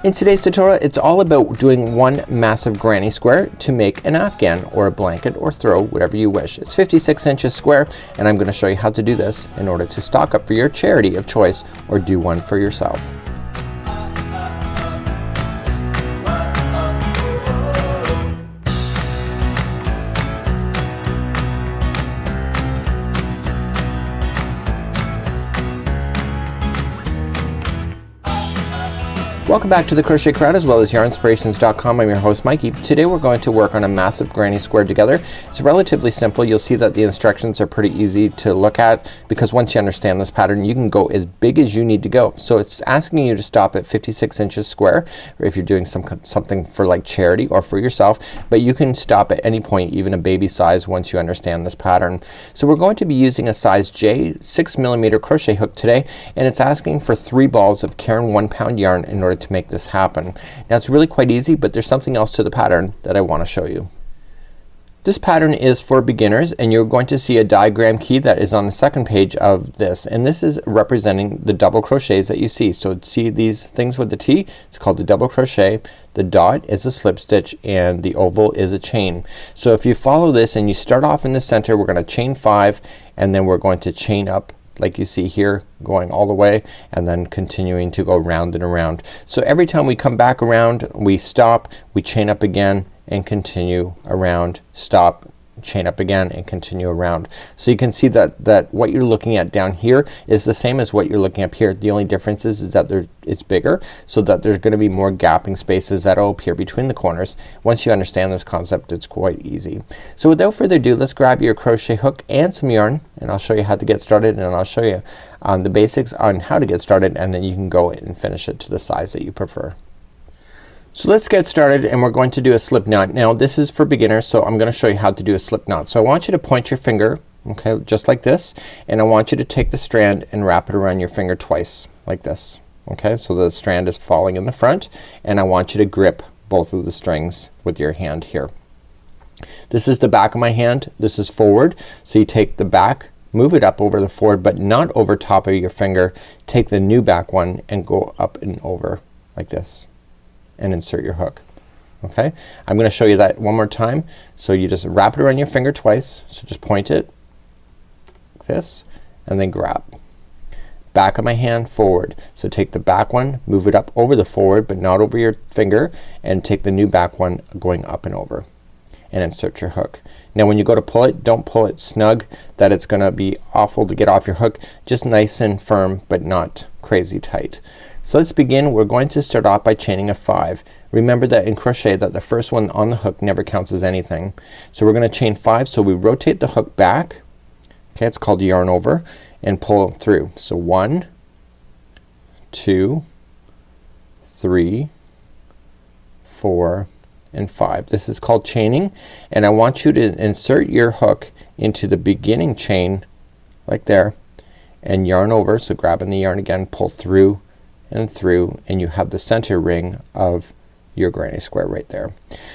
In today's tutorial, it's all about doing one massive granny square to make an afghan or a blanket or throw, whatever you wish. It's 56 inches square, and I'm going to show you how to do this in order to stock up for your charity of choice or do one for yourself. Welcome back to the Crochet Crowd as well as Yarnspirations.com. I'm your host Mikey. Today we're going to work on a massive granny square together. It's relatively simple. You'll see that the instructions are pretty easy to look at because once you understand this pattern you can go as big as you need to go. So it's asking you to stop at 56 inches square or if you're doing something for like charity or for yourself, but you can stop at any point, even a baby size, once you understand this pattern. So we're going to be using a size J 6mm crochet hook today, and it's asking for 3 balls of Caron 1 pound yarn in order to make this happen. Now it's really quite easy, but there's something else to the pattern that I want to show you. This pattern is for beginners, and you're going to see a diagram key that is on the second page of this, and this is representing the double crochets that you see. So see these things with the T? It's called the double crochet. The dot is a slip stitch and the oval is a chain. So if you follow this and you start off in the center, we're gonna chain 5 and then we're going to chain up like you see here, going all the way and then continuing to go round and around. So every time we come back around we stop, we chain up again and continue around, stop, chain up again and continue around. So you can see that what you're looking at down here is the same as what you're looking up here. The only difference is that it's bigger, so that there's gonna be more gapping spaces that will appear between the corners. Once you understand this concept it's quite easy. So without further ado, let's grab your crochet hook and some yarn and I'll show you how to get started, and I'll show you the basics on how to get started, and then you can go and finish it to the size that you prefer. So let's get started, and we're going to do a slip knot. Now this is for beginners, so I'm gonna show you how to do a slip knot. So I want you to point your finger, okay, just like this, and I want you to take the strand and wrap it around your finger twice like this. Okay, so the strand is falling in the front, and I want you to grip both of the strings with your hand here. This is the back of my hand, this is forward, so you take the back, move it up over the forward but not over top of your finger. Take the new back one and go up and over like this and insert your hook. Okay, I'm gonna show you that one more time. So you just wrap it around your finger twice, so just point it like this and then grab. Back of my hand forward, so take the back one, move it up over the forward but not over your finger, and take the new back one going up and over and insert your hook. Now when you go to pull it, don't pull it snug that it's gonna be awful to get off your hook. Just nice and firm but not crazy tight. So let's begin. We're going to start off by chaining a 5. Remember that in crochet that the first one on the hook never counts as anything. So we're gonna chain 5, so we rotate the hook back, okay, it's called yarn over, and pull through. So 1, 2, 3, 4 and 5. This is called chaining, and I want you to insert your hook into the beginning chain like there and yarn over. So grabbing the yarn again, pull through and through, and you have the center ring of your granny square right there.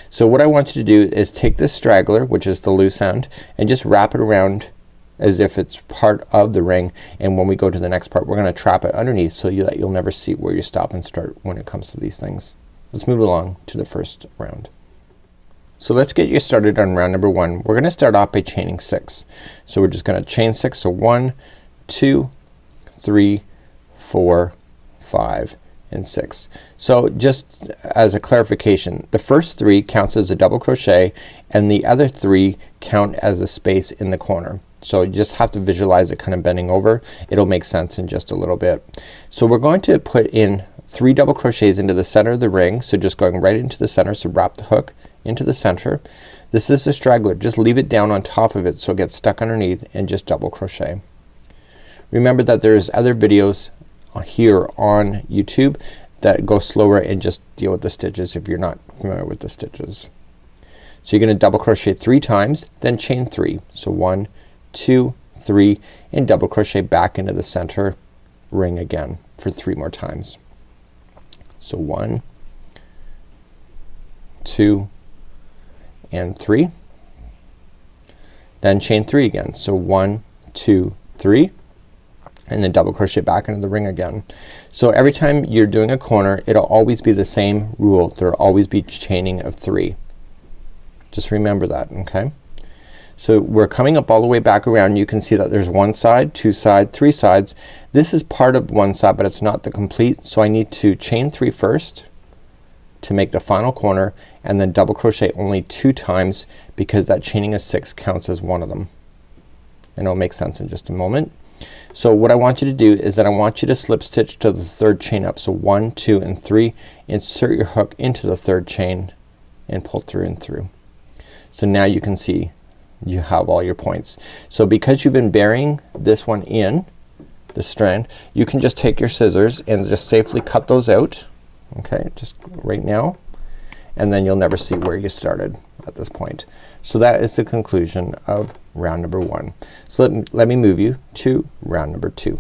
So what I want you to do is take this straggler, which is the loose end, and just wrap it around as if it's part of the ring, and when we go to the next part we're gonna trap it underneath so that you'll never see where you stop and start when it comes to these things. Let's move along to the first round. So let's get you started on round number 1. We're gonna start off by chaining 6. So we're just gonna chain 6. So 1, 2, 3, 4, 5 and 6. So just as a clarification, the first 3 counts as a double crochet and the other 3 count as a space in the corner. So you just have to visualize it kind of bending over. It'll make sense in just a little bit. So we're going to put in 3 double crochets into the center of the ring. So just going right into the center. So wrap the hook into the center. This is the straggler. Just leave it down on top of it so it gets stuck underneath, and just double crochet. Remember that there's other videos here on YouTube that go slower and just deal with the stitches if you're not familiar with the stitches. So you're gonna double crochet 3 times, then chain 3. So 1, 2, 3 and double crochet back into the center ring again for 3 more times. So 1, 2 and 3. Then chain 3 again. So 1, 2, 3 and then double crochet back into the ring again. So every time you're doing a corner, it'll always be the same rule. There'll always be chaining of 3. Just remember that, okay? So we're coming up all the way back around. You can see that there's 1 side, 2 side, 3 sides. This is part of 1 side, but it's not the complete, so I need to chain 3 first to make the final corner, and then double crochet only 2 times, because that chaining of 6 counts as one of them, and it'll make sense in just a moment. So what I want you to do is that I want you to slip stitch to the 3rd chain up. So 1, 2 and 3. Insert your hook into the 3rd chain and pull through and through. So now you can see you have all your points. So because you've been burying this one in the strand, you can just take your scissors and just safely cut those out, okay, just right now, and then you'll never see where you started at this point. So that is the conclusion of round number 1. So let me move you to round number 2.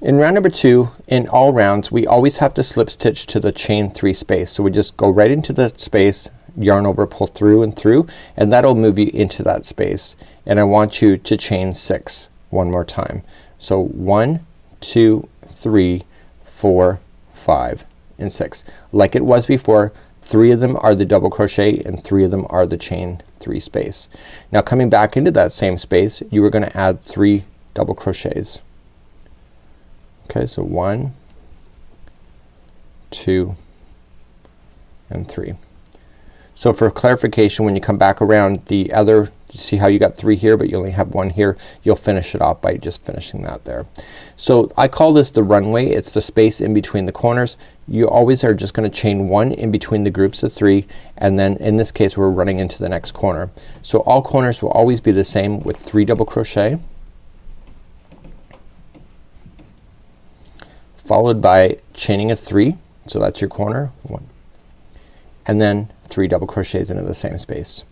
In round number 2, in all rounds, we always have to slip stitch to the chain 3 space. So we just go right into the space, yarn over, pull through and through, and that'll move you into that space. And I want you to chain 6 one more time. So 1, 2, 3, 4, 5 and 6. Like it was before, 3 of them are the double crochet and 3 of them are the chain 3 space. Now coming back into that same space, you are gonna add 3 double crochets. Okay, so 1, 2 and 3. So for clarification, when you come back around the other, see how you got 3 here but you only have 1 here, you'll finish it off by just finishing that there. So I call this the runway. It's the space in between the corners. You always are just gonna chain 1 in between the groups of 3, and then in this case we're running into the next corner. So all corners will always be the same with 3 double crochet, followed by chaining of 3. So that's your corner, 1, and then 3 double crochets into the same space.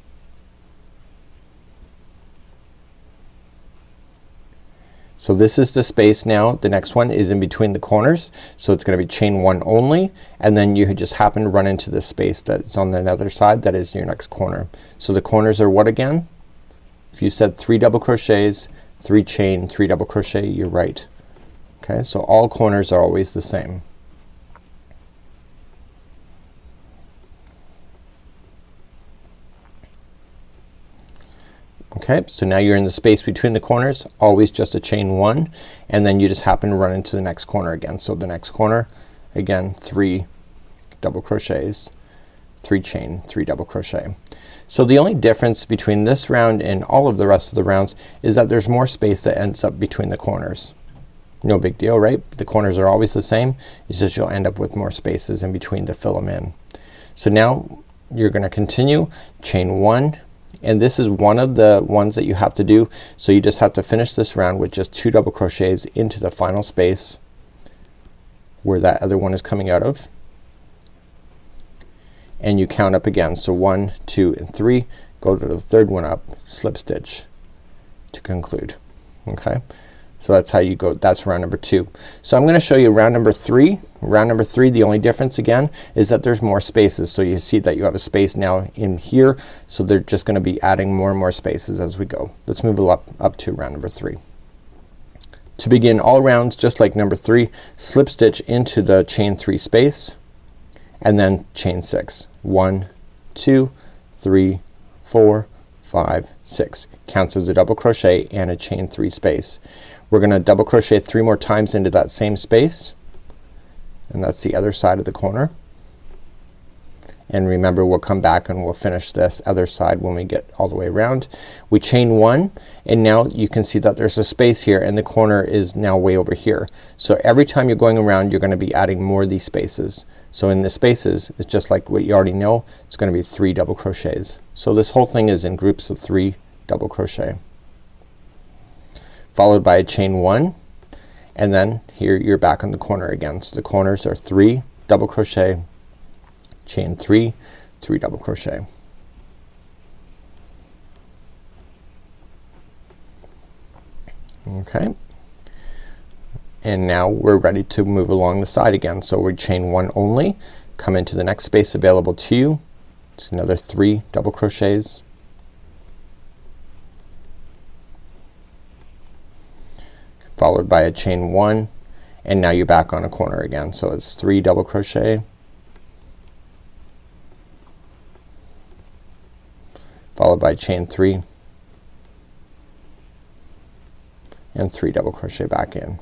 So this is the space now. The next one is in between the corners, so it's gonna be chain 1 only, and then you just happen to run into this space that's on the other side. That is your next corner. So the corners are what again? If you said 3 double crochets, 3 chain, 3 double crochet, you're right. Okay, so all corners are always the same. Okay, so now you're in the space between the corners, always just a chain 1, and then you just happen to run into the next corner again. So the next corner, again 3 double crochets, 3 chain, 3 double crochet. So the only difference between this round and all of the rest of the rounds is that there's more space that ends up between the corners. No big deal, right? The corners are always the same. It's just you'll end up with more spaces in between to fill them in. So now you're gonna continue, chain 1, and this is one of the ones that you have to do. So you just have to finish this round with just 2 double crochets into the final space where that other one is coming out of, and you count up again. So 1, 2 and 3, go to the 3rd one up, slip stitch to conclude. Okay, so that's how you go. That's round number 2. So I'm gonna show you round number 3. Round number 3, the only difference again is that there's more spaces. So you see that you have a space now in here, so they're just gonna be adding more and more spaces as we go. Let's move up to round number 3. To begin all rounds, just like number 3, slip stitch into the chain 3 space and then chain 6. 1, 2, 3, 4, 5, 6. Counts as a double crochet and a chain 3 space. We're gonna double crochet 3 more times into that same space, and that's the other side of the corner. And remember, we'll come back and we'll finish this other side when we get all the way around. We chain 1, and now you can see that there's a space here and the corner is now way over here. So every time you're going around, you're gonna be adding more of these spaces. So in the spaces, it's just like what you already know, it's gonna be 3 double crochets. So this whole thing is in groups of 3 double crochet, followed by a chain 1, and then here you're back on the corner again. So the corners are 3 double crochet, chain 3, 3 double crochet. Okay, and now we're ready to move along the side again. So we chain 1 only, come into the next space available to you. It's another 3 double crochets, followed by a chain 1, and now you're back on a corner again. So it's 3 double crochet, followed by chain 3, and 3 double crochet back in.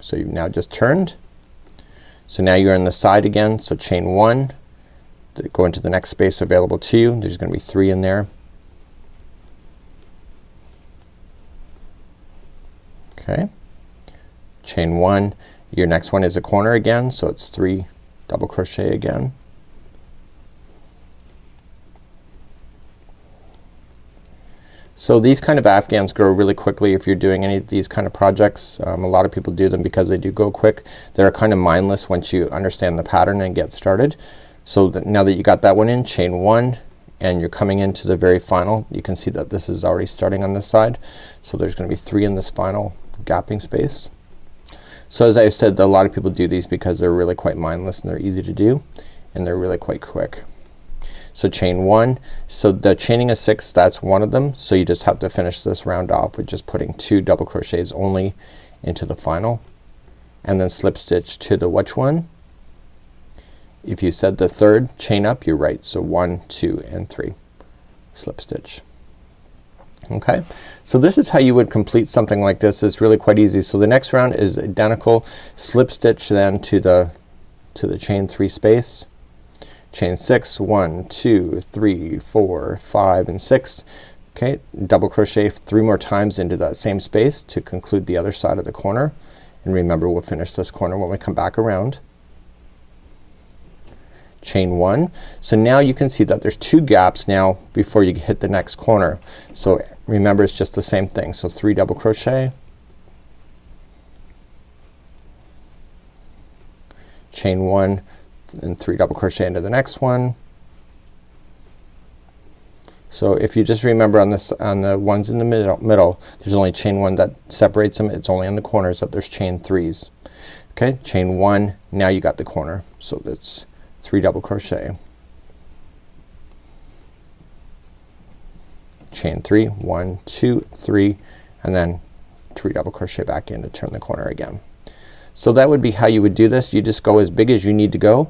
So you've now just turned. So now you're on the side again. So chain 1, go into the next space available to you. There's gonna be 3 in there. Okay, chain 1, your next one is a corner again, so it's 3 double crochet again. So these kind of afghans grow really quickly if you're doing any of these kind of projects. A lot of people do them because they do go quick. They're kind of mindless once you understand the pattern and get started. So now that you got that one in, chain 1, and you're coming into the very final, you can see that this is already starting on this side. So there's gonna be 3 in this final gapping space. So as I said, a lot of people do these because they're really quite mindless and they're easy to do and they're really quite quick. So chain 1, so the chaining of 6, that's one of them. So you just have to finish this round off with just putting 2 double crochets only into the final, and then slip stitch to the which one. If you said the third, chain up, you're right. So 1, 2, and 3, slip stitch. Okay, so this is how you would complete something like this. It's really quite easy. So the next round is identical. Slip stitch then to the chain 3 space, chain 6, 1, 2, 3, 4, 5, and 6. Okay, double crochet 3 more times into that same space to conclude the other side of the corner. And remember, we'll finish this corner when we come back around. Chain 1. So now you can see that there's 2 gaps now before you hit the next corner. So remember, it's just the same thing. So 3 double crochet, chain 1, and 3 double crochet into the next one. So if you just remember on this, on the ones in the middle, there's only chain 1 that separates them. It's only on the corners that there's chain 3s. Okay, chain 1, now you got the corner. So that's 3 double crochet, chain 3, 1, 2, 3, and then 3 double crochet back in to turn the corner again. So that would be how you would do this. You just go as big as you need to go.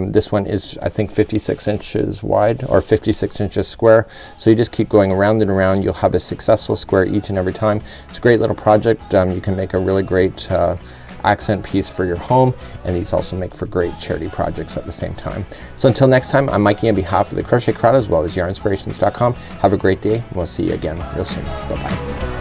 This one is, I think, 56 inches wide or 56 inches square. So you just keep going around and around. You'll have a successful square each and every time. It's a great little project. You can make a really great accent piece for your home, and these also make for great charity projects at the same time. So until next time, I'm Mikey on behalf of the Crochet Crowd as well as Yarnspirations.com. Have a great day, and we'll see you again real soon. Bye bye.